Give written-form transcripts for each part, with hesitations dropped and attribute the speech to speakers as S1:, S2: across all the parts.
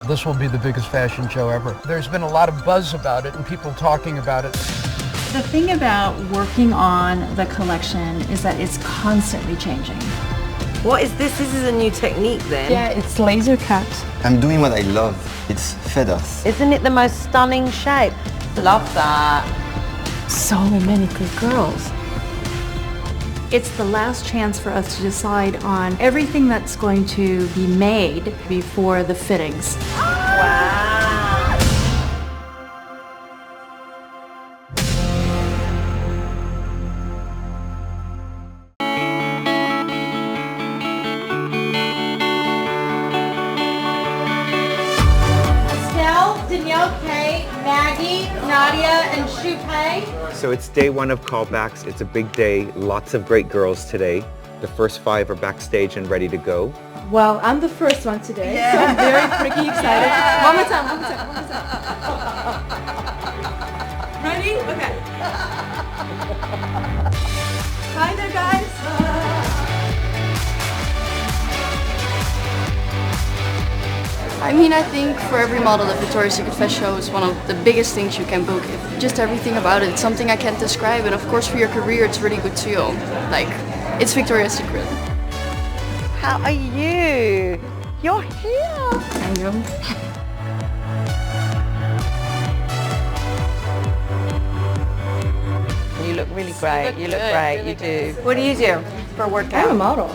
S1: This will be the biggest fashion show ever. There's been a lot of buzz about it and people talking about it.
S2: The thing about working on the collection is that it's constantly changing.
S3: What is this? This is a new technique then?
S2: Yeah, it's laser cut.
S4: I'm doing what I love. It's feathers.
S3: Isn't it the most stunning shape? Love that.
S2: So many good girls. It's the last chance for us to decide on everything that's going to be made before the fittings.
S3: Wow.
S5: Maggie, Nadia, and Shupei.
S6: So it's day one of callbacks. It's a big day. Lots of great girls today. The first 5 are backstage and ready to go.
S5: Well, I'm the first one today, so I'm very freaking excited. One more time. Ready? Okay. Hi there, guys.
S7: I mean, I think for every model, the Victoria's Secret Fashion Show is one of the biggest things you can book. Just everything about it, it's something I can't describe, and of course for your career it's really good too. Like, it's Victoria's Secret.
S3: How are you? You're here.
S7: I know.
S3: You look really great. You look great.
S7: Really
S3: you do. What do you do for a workout?
S5: I'm a model.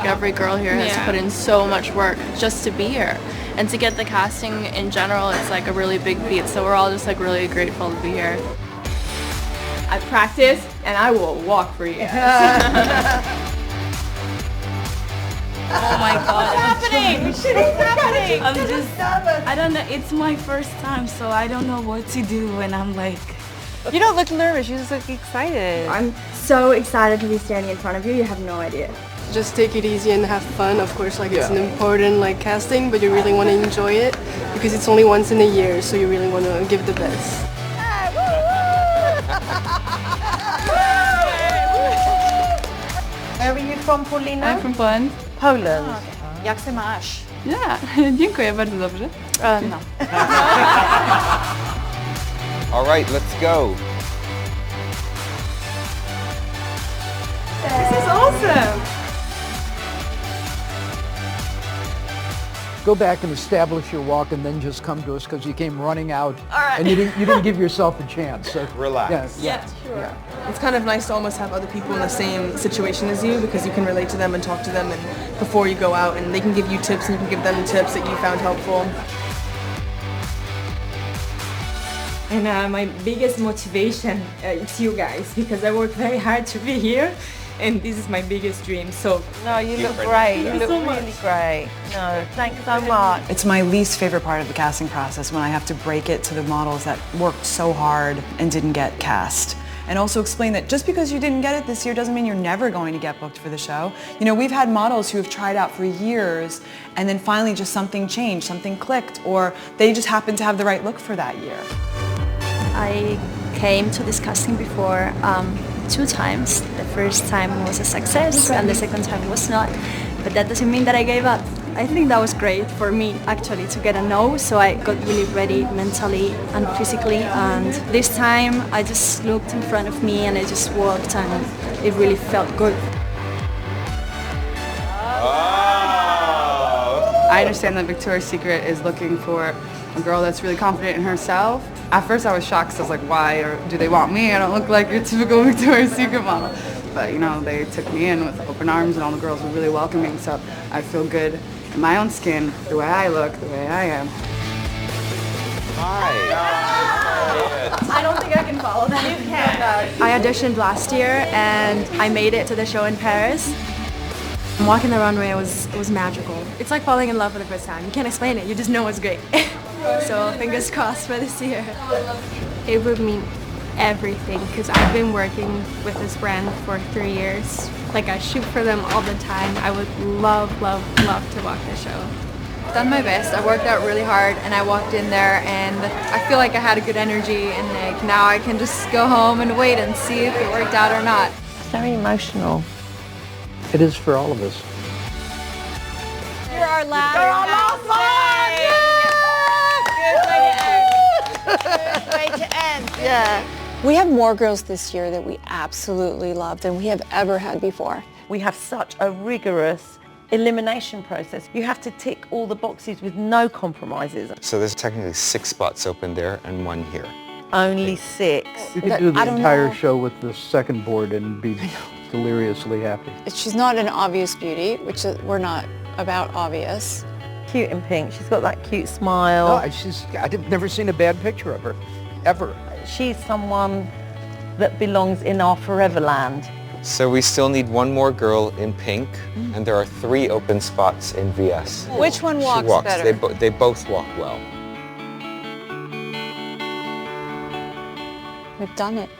S7: Every girl here has put in so much work just to be here. And to get the casting in general, it's like a really big feat. So we're all just like really grateful to be here.
S5: I practice and I will walk for you.
S7: Oh my God.
S5: What's happening? What's happening?
S7: I'm just, I don't know, it's my first time, so I don't know what to do when I'm like...
S3: You don't look nervous, you just look excited.
S5: I'm so excited to be standing in front of you, you have no idea.
S7: Just take it easy and have fun. Of course, like it's an important like casting, but you really want to enjoy it because it's only once in a year, so you really want to give the best.
S3: Where are you from, Paulina?
S7: I'm from Poland.
S3: Poland.
S5: Jak se máš?
S7: Yeah, dziękuję bardzo dobrze. No.
S6: All right, let's go.
S5: This is awesome!
S1: Go back and establish your walk and then just come to us because you came running out and you didn't give yourself a chance. So,
S6: Relax.
S7: Yeah, sure.
S1: Yeah.
S8: It's kind of nice to almost have other people in the same situation as you because you can relate to them and talk to them and before you go out and they can give you tips and you can give them tips that you found helpful.
S5: And my biggest motivation is you guys because I work very hard to be here and this is my biggest dream, so...
S3: No, you look great. You look really great. No, thanks so much.
S9: It's my least favorite part of the casting process when I have to break it to the models that worked so hard and didn't get cast. And also explain that just because you didn't get it this year doesn't mean you're never going to get booked for the show. You know, we've had models who have tried out for years and then finally just something changed, something clicked, or they just happened to have the right look for that year.
S7: I came to this casting before 2 times. The first time was a success and the second time was not. But that doesn't mean that I gave up. I think that was great for me actually to get a no, so I got really ready mentally and physically, and this time I just looked in front of me and I just walked and it really felt good.
S10: I understand that Victoria's Secret is looking for a girl that's really confident in herself. At first I was shocked because I was like, why or do they want me? I don't look like your typical Victoria's Secret model. But you know, they took me in with open arms and all the girls were really welcoming, so I feel good in my own skin, the way I look, the way I am.
S6: Hi.
S5: I don't think I can follow that. You can. I auditioned last year and I made it to the show in Paris. Walking the runway was magical. It's like falling in love for the first time. You can't explain it, you just know it's great. So fingers crossed for this year.
S7: It would mean everything because I've been working with this brand for 3 years. Like I shoot for them all the time. I would love, love, love to walk the show.
S5: I've done my best. I worked out really hard and I walked in there and I feel like I had a good energy and like now I can just go home and wait and see if it worked out or not.
S3: It's very emotional.
S1: It is for all of us.
S5: You're our last one!
S7: Yeah.
S5: We have more girls this year that we absolutely love than we have ever had before.
S3: We have such a rigorous elimination process. You have to tick all the boxes with no compromises.
S6: So there's technically 6 spots open there and 1 here.
S3: Only 6.
S1: You could do the entire show with the second board and be deliriously happy.
S5: She's not an obvious beauty, which we're not about obvious.
S3: Cute in pink. She's got that cute smile.
S1: No, I've never seen a bad picture of her, ever.
S3: She's someone that belongs in our forever land.
S6: So we still need 1 more girl in pink, and there are 3 open spots in VS.
S5: Which one walks better?
S6: They both walk well.
S5: We've done it.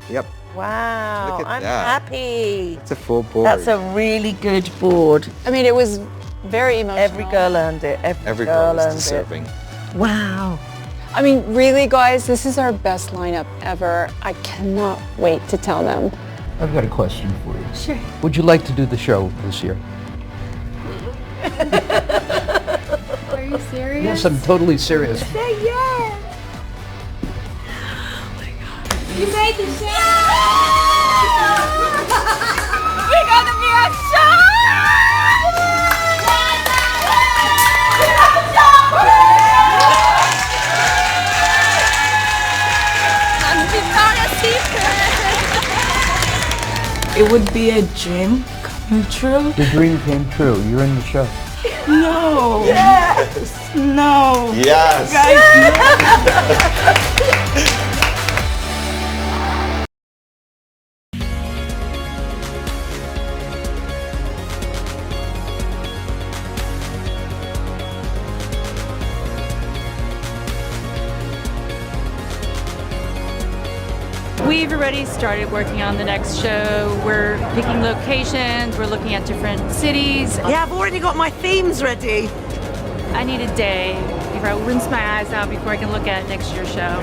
S6: Yep.
S3: Wow,
S6: Look at
S3: I'm
S6: that.
S3: happy.
S6: It's a full board.
S3: That's a really good board.
S5: I mean, it was very emotional.
S3: Every girl earned it.
S6: Every girl is
S3: earned
S6: deserving.
S3: it. Wow.
S5: I mean, really, guys, this is our best lineup ever. I cannot wait to tell them.
S1: I've got a question for you.
S5: Sure.
S1: Would you like to do the show this year?
S5: Are you serious?
S1: Yes, I'm totally serious.
S5: Say yes!
S7: You made the show! We're gonna be a show! I'm Victoria's Secret!
S8: It would be a dream come true.
S1: Your dream came true. You're in the show.
S8: No.
S3: Yes.
S8: No.
S4: Yes.
S8: Guys, no.
S2: We've already started working on the next show. We're picking locations, we're looking at different cities.
S3: Yeah, I've already got my themes ready.
S2: I need a day before I rinse my eyes out before I can look at next year's show.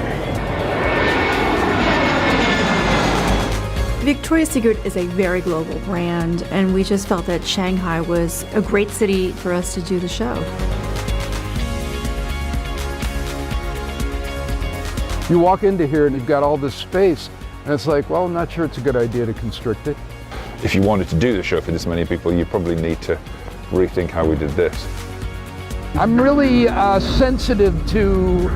S2: Victoria's Secret is a very global brand, and we just felt that Shanghai was a great city for us to do the show.
S1: You walk into here and you've got all this space, and it's like, well, I'm not sure it's a good idea to constrict it.
S11: If you wanted to do the show for this many people, you probably need to rethink how we did this.
S1: I'm really sensitive to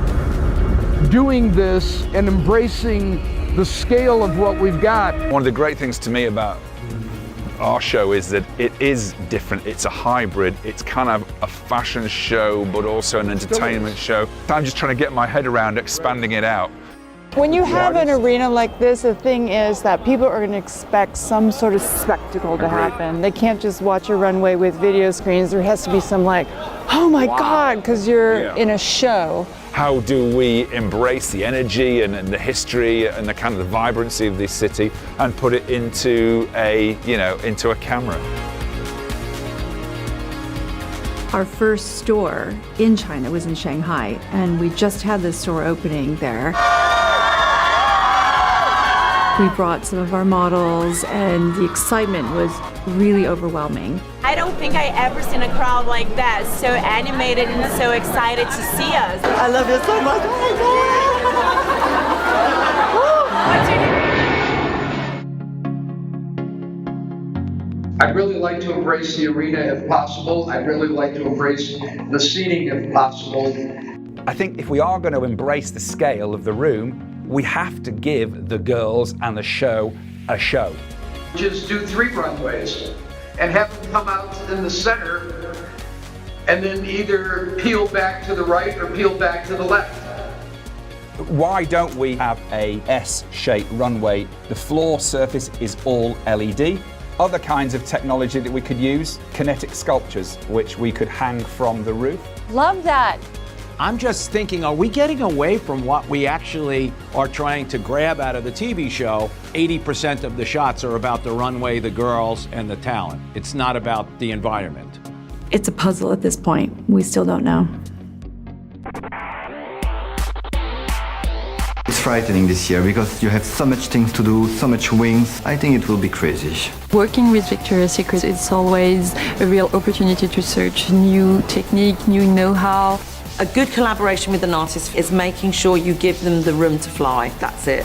S1: doing this and embracing the scale of what we've got.
S11: One of the great things to me about our show is that it is different. It's a hybrid. It's kind of a fashion show, but also an entertainment show. I'm just trying to get my head around expanding it out.
S12: When you have an arena like this, the thing is that people are going to expect some sort of spectacle to happen. They can't just watch a runway with video screens. There has to be some like, oh my God, because you're in a show.
S11: How do we embrace the energy and the history and the kind of the vibrancy of this city and put it into a, into a camera?
S2: Our first store in China was in Shanghai, and we just had this store opening there. We brought some of our models, and the excitement was really overwhelming.
S13: I don't think I ever seen a crowd like that, so animated and so excited to see us.
S3: I love you so much.
S1: I'd really like to embrace the arena if possible. I'd really like to embrace the seating if possible.
S14: I think if we are going to embrace the scale of the room, we have to give the girls and the show a show.
S1: Just do 3 runways and have them come out in the center and then either peel back to the right or peel back to the left.
S14: Why don't we have a S-shaped runway? The floor surface is all LED. Other kinds of technology that we could use, kinetic sculptures, which we could hang from the roof.
S5: Love that.
S15: I'm just thinking, are we getting away from what we actually are trying to grab out of the TV show? 80% of the shots are about the runway, the girls, and the talent. It's not about the environment.
S2: It's a puzzle at this point. We still don't know.
S4: It's frightening this year because you have so much things to do, so much wings. I think it will be crazy.
S16: Working with Victoria's Secret, it's always a real opportunity to search new technique, new know-how.
S3: A good collaboration with an artist is making sure you give them the room to fly. That's it.